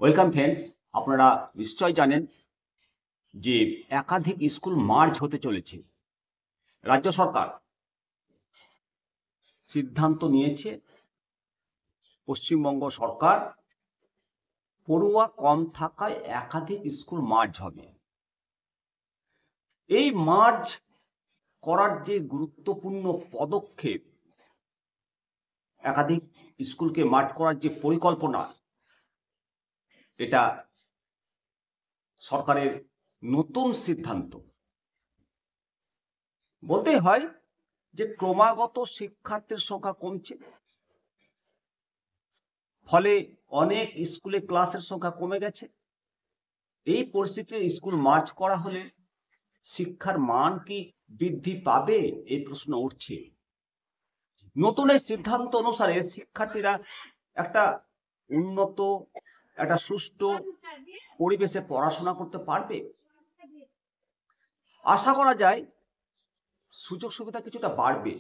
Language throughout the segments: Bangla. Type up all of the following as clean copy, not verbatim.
ওয়েলকাম ফ্রেন্ডস, আপনারা নিশ্চয় জানেন যে একাধিক স্কুল মার্জ হতে চলেছে। রাজ্য সরকার সিদ্ধান্ত নিয়েছে পশ্চিমবঙ্গ সরকার পড়ুয়া কম থাকায় একাধিক স্কুল মার্জ হবে। এই মার্জ করার যে গুরুত্বপূর্ণ পদক্ষেপ, একাধিক স্কুলকে মার্জ করার যে পরিকল্পনা, এটা সরকারের নতুন সিদ্ধান্ত। বলতে হয় যে ক্রমাগত শিক্ষার্থীর সংখ্যা কমছে, ফলে অনেক স্কুলে ক্লাসের সংখ্যা কমে গেছে। এই পরিস্থিতিতে স্কুল মার্জ করা হলে শিক্ষার মান কি বৃদ্ধি পাবে, এই প্রশ্ন উঠছে। নতুন এই সিদ্ধান্ত অনুসারে শিক্ষার্থীরা একটা উন্নত, একটা সুষ্ঠু পরিবেশে পড়াশোনা করতে পারবে। আশা করা যায় সুযোগ সুবিধা কিছুটা বাড়বে,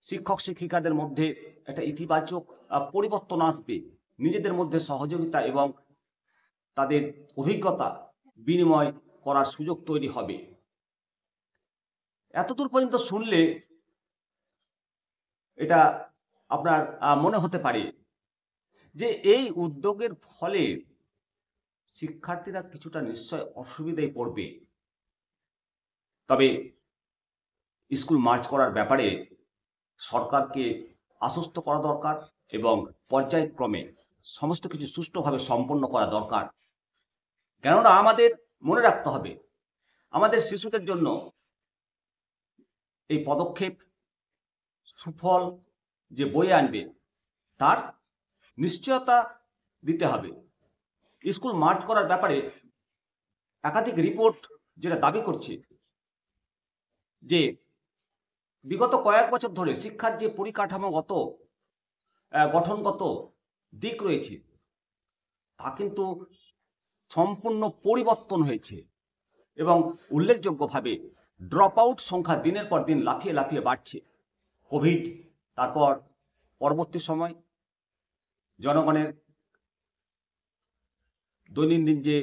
শিক্ষক শিক্ষিকাদের মধ্যে একটা ইতিবাচক পরিবর্তন আসবে, নিজেদের মধ্যে সহযোগিতা এবং তাদের অভিজ্ঞতা বিনিময় করার সুযোগ তৈরি হবে। এতদূর পর্যন্ত শুনলে এটা আপনার মনে হতে পারে যে এই উদ্যোগের ফলে শিক্ষার্থীরা কিছুটা নিশ্চয় অসুবিধায় পড়বে। তবে স্কুল মার্জ করার ব্যাপারে সরকারকে আশ্বস্ত করা দরকার এবং পর্যায়ক্রমে সমস্ত কিছু সুষ্ঠুভাবে সম্পন্ন করা দরকার। কেননা আমাদের মনে রাখতে হবে, আমাদের শিশুদের জন্য এই পদক্ষেপ সুফল যে বয়ে আনবে তার নিশ্চয়তা দিতে হবে। স্কুল মার্জ করার ব্যাপারে একাধিক রিপোর্ট যেটা দাবি করছে যে বিগত কয়েক বছর ধরে শিক্ষার যে পরিকাঠামোগত গঠনগত দিক রয়েছে তা কিন্তু সম্পূর্ণ পরিবর্তন হয়েছে এবং উল্লেখযোগ্যভাবে ড্রপ আউট সংখ্যা দিনের পর দিন লাফিয়ে লাফিয়ে বাড়ছে। কোভিড, তারপর পরবর্তী সময় জনগণের দৈনন্দিন যে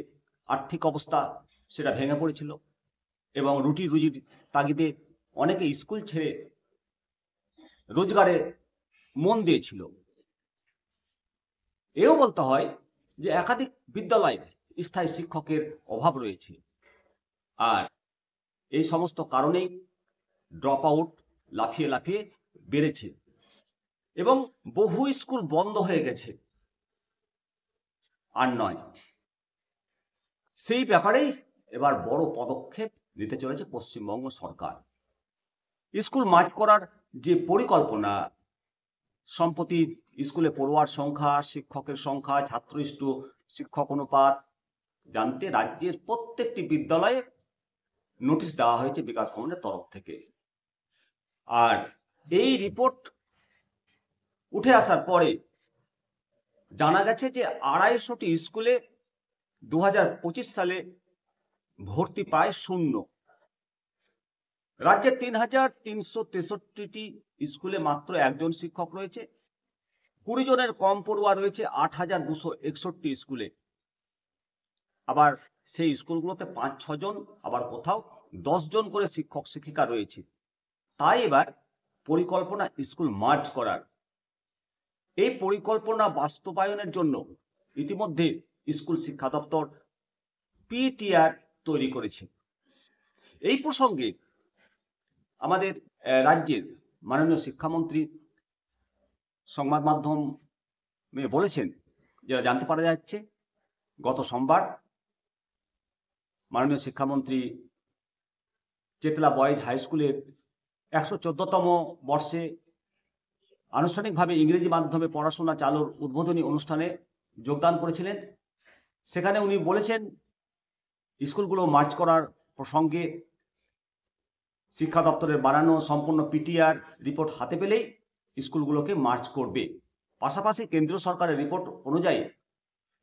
আর্থিক অবস্থা সেটা ভেঙে পড়েছিল এবং রুটি রুজির তাগিদে অনেকে স্কুল ছেড়ে রোজগারে মন দিয়েছিল। এও বলতে হয় যে একাধিক বিদ্যালয়ে স্থায়ী শিক্ষকের অভাব রয়েছে, আর এই সমস্ত কারণেই ড্রপ আউট লাফিয়ে লাফিয়ে বেড়েছে এবং বহু স্কুল বন্ধ হয়ে গেছে। আর নয়, সেই ব্যাপারেই এবার বড় পদক্ষেপ নিতে চলেছে পশ্চিমবঙ্গ সরকার। স্কুল মার্জ করার যে পরিকল্পনা, সম্প্রতি স্কুলে পড়ুয়ার সংখ্যা, শিক্ষকের সংখ্যা, ছাত্রস্টু শিক্ষক অনুপাত জানতে রাজ্যের প্রত্যেকটি বিদ্যালয়ে নোটিশ দেওয়া হয়েছে বিকাশ ভবনের তরফ থেকে। আর এই রিপোর্ট উঠে আসার পরে জানা গেছে যে 250টি স্কুলে 2025 সালে ভর্তি প্রায় শূন্য। রাজ্যে 3363টি স্কুলে মাত্র একজন শিক্ষক রয়েছে, 20 জনের কম পড়ুয়া রয়েছে 8261 স্কুলে। আবার সেই স্কুলগুলোতে 5-6 জন, আবার কোথাও 10 জন করে শিক্ষক শিক্ষিকা রয়েছে। তাই এবার পরিকল্পনা স্কুল মার্জ করার। এই পরিকল্পনা বাস্তবায়নের জন্য ইতিমধ্যে স্কুল শিক্ষা দপ্তর পিটিআর তৈরি করেছে। এই প্রসঙ্গে আমাদের রাজ্যের মাননীয় শিক্ষামন্ত্রী সংবাদ মাধ্যমে বলেছেন, যেটা জানতে পারা যাচ্ছে, গত সোমবার মাননীয় শিক্ষামন্ত্রী চেতলা বয়েজ হাই স্কুলের 114তম বর্ষে আনুষ্ঠানিকভাবে ইংরেজি মাধ্যমে পড়াশোনা চালুর উদ্বোধনী অনুষ্ঠানে যোগদান করেছিলেন। সেখানে উনি বলেছেন, স্কুলগুলো মার্জ করার প্রসঙ্গে শিক্ষা দপ্তরের বানানো সম্পূর্ণ পিটিআর রিপোর্ট হাতে পেলেই স্কুলগুলোকে মার্জ করবে। পাশাপাশি কেন্দ্রীয় সরকারের রিপোর্ট অনুযায়ী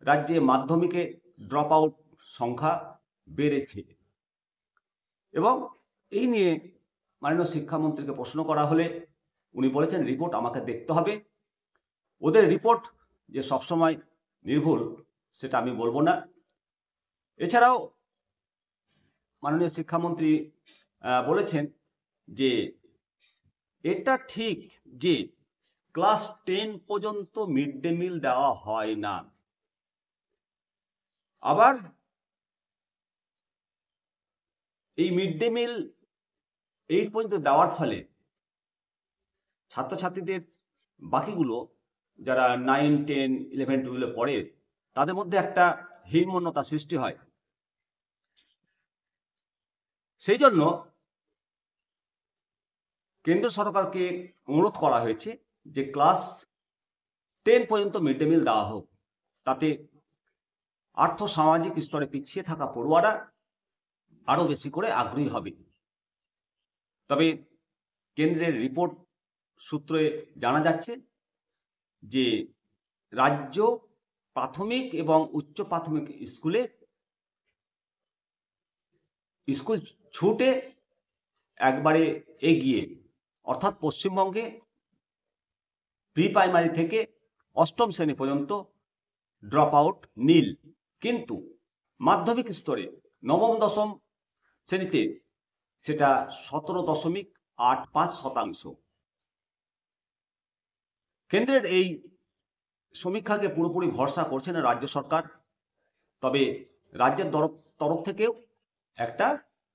রাজ্যে মাধ্যমিকে ড্রপ আউট সংখ্যা বেড়েছে এবং এই নিয়ে মাননীয় শিক্ষামন্ত্রীকে প্রশ্ন করা হলে উনি বলেছেন, রিপোর্ট আমাকে দেখতে হবে। ওদের রিপোর্ট যে সবসময় নির্ভুল সেটা আমি বলবো না। এছাড়াও মাননীয় শিক্ষামন্ত্রী বলেছেন যে এটা ঠিক যে ক্লাস 10 পর্যন্ত মিড ডে মিল দেওয়া হয় না। আবার এই মিড ডে মিল 8 পর্যন্ত দেওয়ার ফলে ছাত্রছাত্রীদের বাকিগুলো যারা 9, 10, 11, 12 পড়ে তাদের মধ্যে একটা হীনমন্যতা সৃষ্টি হয়। সেই জন্য কেন্দ্র সরকারকে অনুরোধ করা হয়েছে যে ক্লাস 10 পর্যন্ত মিড ডে মিল দেওয়া হোক, তাতে আর্থ সামাজিক স্তরে পিছিয়ে থাকা পড়ুয়ারা আরো বেশি করে আগ্রহী হবে। তবে কেন্দ্রের রিপোর্ট সূত্রে জানা যাচ্ছে যে রাজ্য প্রাথমিক এবং উচ্চ প্রাথমিক স্কুলে স্কুল ছুটে একবারে এগিয়ে, অর্থাৎ পশ্চিমবঙ্গে প্রি প্রাইমারি থেকে 8ম শ্রেণী পর্যন্ত ড্রপ আউট নীল, কিন্তু মাধ্যমিক স্তরে 9ম 10ম শ্রেণীতে সেটা 17.85%। কেন্দ্রের এই সমীক্ষাকে পুরোপুরি ভরসা করছে না রাজ্য সরকার, তবে রাজ্যের তরফ থেকেও একটা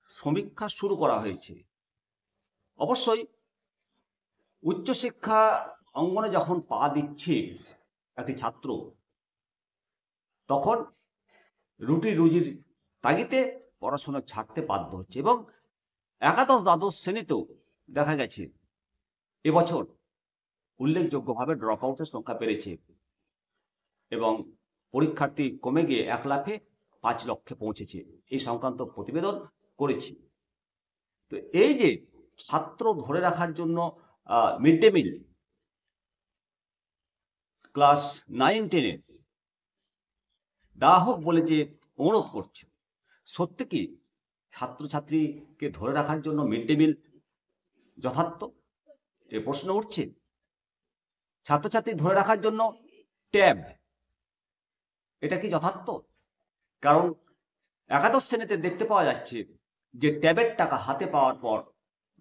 সমীক্ষা শুরু করা হয়েছে। অবশ্যই উচ্চশিক্ষা অঙ্গনে যখন পা দিচ্ছে একটি ছাত্র, তখন রুজির তাগিদে পড়াশোনা ছাড়তে বাধ্য হচ্ছে, এবং একাদশ দ্বাদশ শ্রেণীতেও দেখা গেছে এবছর উল্লেখযোগ্যভাবে ড্রপ আউটের সংখ্যা বেড়েছে এবং পরীক্ষার্থী কমে গিয়ে 1,05,00,000 লক্ষে পৌঁছেছে। এই সংক্রান্ত প্রতিবেদন করেছি। তো এই যে ছাত্র ধরে রাখার জন্য মিড ডে মিল ক্লাস 9, 10-এ দেওয়া হোক বলে যে অনুরোধ করছে, সত্যি কি ছাত্রছাত্রীকে ধরে রাখার জন্য মিড ডে মিল যথার্থ? এ প্রশ্ন উঠছে। ছাত্রছাত্রী ধরে রাখার জন্য ট্যাব, এটা কি যথার্থ? কারণ একাদশ শ্রেণীতে দেখতে পাওয়া যাচ্ছে যে ট্যাবের টাকা হাতে পাওয়ার পর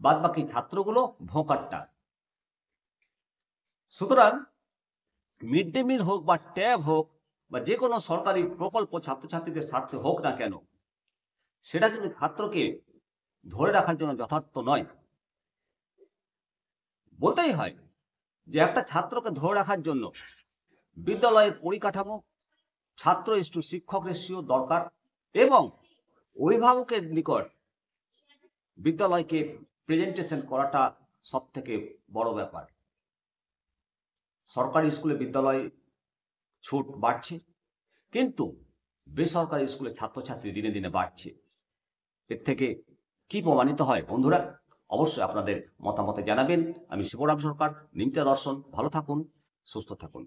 বাদবাকি ছাত্রগুলো ভোঁকাট্টা। সুতরাং মিড ডে মিল হোক বা ট্যাব হোক বা যে কোনো সরকারি প্রকল্প ছাত্রছাত্রীদের স্বার্থে হোক না কেন, সেটা কিন্তু ছাত্রকে ধরে রাখার জন্য যথার্থ নয়। বলতেই হয় যে একটা ছাত্রকে ধরে রাখার জন্য বিদ্যালয়ের পরিকাঠামো, ছাত্র ইস্টু শিক্ষক রেশিও দরকার, এবং অভিভাবকের নিকট বিদ্যালয়কে প্রেজেন্টেশন করাটা সব থেকে বড় ব্যাপার। সরকারি স্কুলে বিদ্যালয় ছুট বাড়ছে, কিন্তু বেসরকারি স্কুলে ছাত্রছাত্রী দিনে দিনে বাড়ছে। এর থেকে কি প্রমাণিত হয় বন্ধুরা? অবশ্যই আপনাদের মতামতে জানাবেন। আমি শিবরাম সরকার, নিমতা দর্শন। ভালো থাকুন, সুস্থ থাকুন।